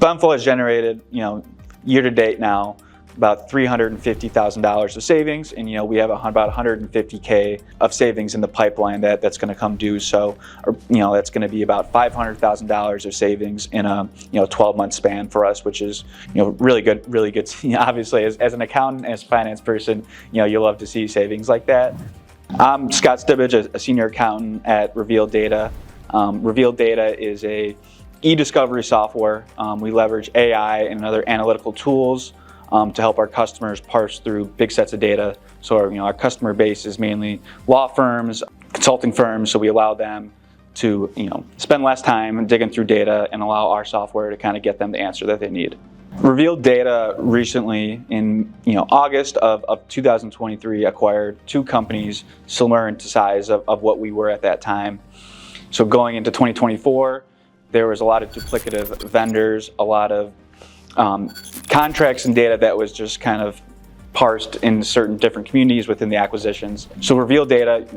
Spendflo has generated, year to date now, about $350,000 of savings, and we have about $150K of savings in the pipeline that's going to come due. So, that's going to be about $500,000 of savings in a 12-month span for us, which is really good. Obviously, as an accountant, as a finance person, you love to see savings like that. I'm Scott Stividge, a senior accountant at Reveal Data. Reveal Data is a e-discovery software. We leverage AI and other analytical tools to help our customers parse through big sets of data. So our customer base is mainly law firms, consulting firms, so we allow them to spend less time digging through data and allow our software to kind of get them the answer that they need. Reveal Data recently, in August of 2023, acquired two companies similar in size of what we were at that time. So going into 2024, there was a lot of duplicative vendors, a lot of contracts and data that was just kind of parsed in certain different communities within the acquisitions. So Reveal Data,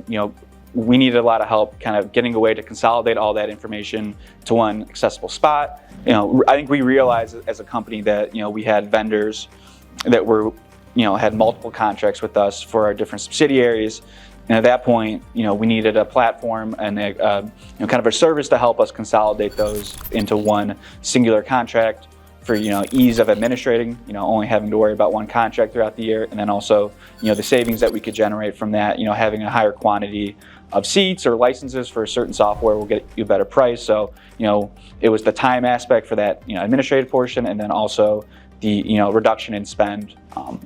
we needed a lot of help kind of getting a way to consolidate all that information to one accessible spot. I think we realized as a company that we had vendors that were had multiple contracts with us for our different subsidiaries. And at that point, we needed a platform and kind of a service to help us consolidate those into one singular contract for ease of administrating, only having to worry about one contract throughout the year, and then also the savings that we could generate from that, having a higher quantity of seats or licenses for a certain software will get you a better price. So it was the time aspect for that administrative portion, and then also the reduction in spend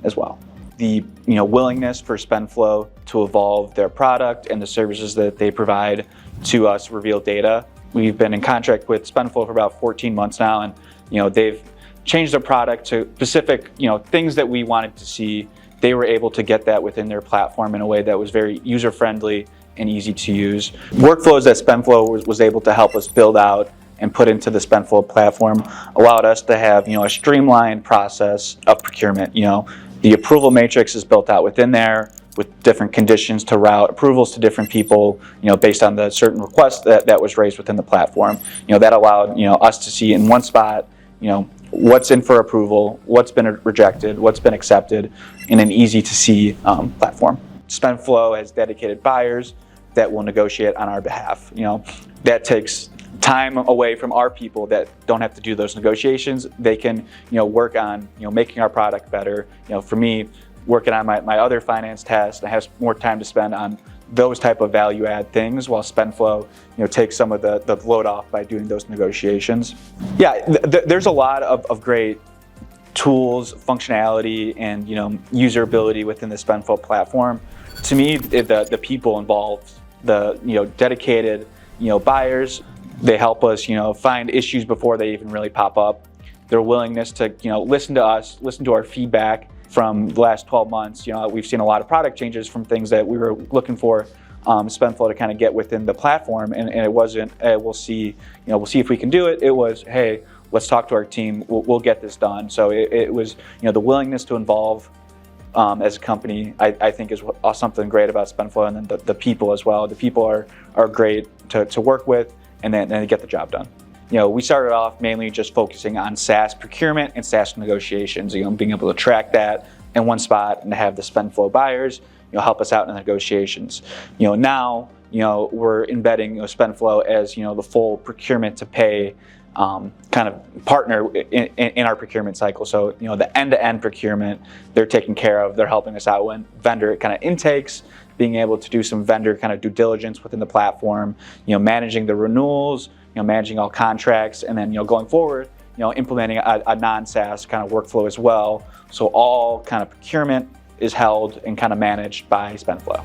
as well. The willingness for Spendflo to evolve their product and the services that they provide to us, Reveal Data. We've been in contract with Spendflo for about 14 months now, and they've changed their product to specific things that we wanted to see. They were able to get that within their platform in a way that was very user-friendly and easy to use. Workflows that Spendflo was able to help us build out and put into the Spendflo platform allowed us to have a streamlined process of procurement. The approval matrix is built out within there with different conditions to route approvals to different people, based on the certain request that was raised within the platform. That allowed us to see in one spot, what's in for approval, what's been rejected, what's been accepted in an easy to see platform. Spendflo has dedicated buyers that will negotiate on our behalf. That takes time away from our people that don't have to do those negotiations. They can work on making our product better. For me, working on my other finance tasks, I have more time to spend on those type of value add things, while Spendflo takes some of the load off by doing those negotiations. Yeah, there's a lot of great tools, functionality, and user ability within the Spendflo platform. To me, the people involved, the dedicated buyers, they help us find issues before they even really pop up. Their willingness to listen to us, listen to our feedback from the last 12 months. We've seen a lot of product changes from things that we were looking for Spendflo to kind of get within the platform, and it wasn't we'll see if we can do it. It was, hey, let's talk to our team, we'll get this done. So it was the willingness to involve as a company, I think is something great about Spendflo, and then the people as well. The people are great to work with, and then they get the job done. We started off mainly just focusing on SaaS procurement and SaaS negotiations, being able to track that in one spot and to have the Spendflo buyers help us out in the negotiations. Now we're embedding Spendflo as the full procurement to pay kind of partner in our procurement cycle. So the end-to-end procurement they're taking care of. They're helping us out when vendor kind of intakes, being able to do some vendor kind of due diligence within the platform, managing the renewals, managing all contracts, and then going forward, implementing a non-SaaS kind of workflow as well. So all kind of procurement is held and kind of managed by Spendflo.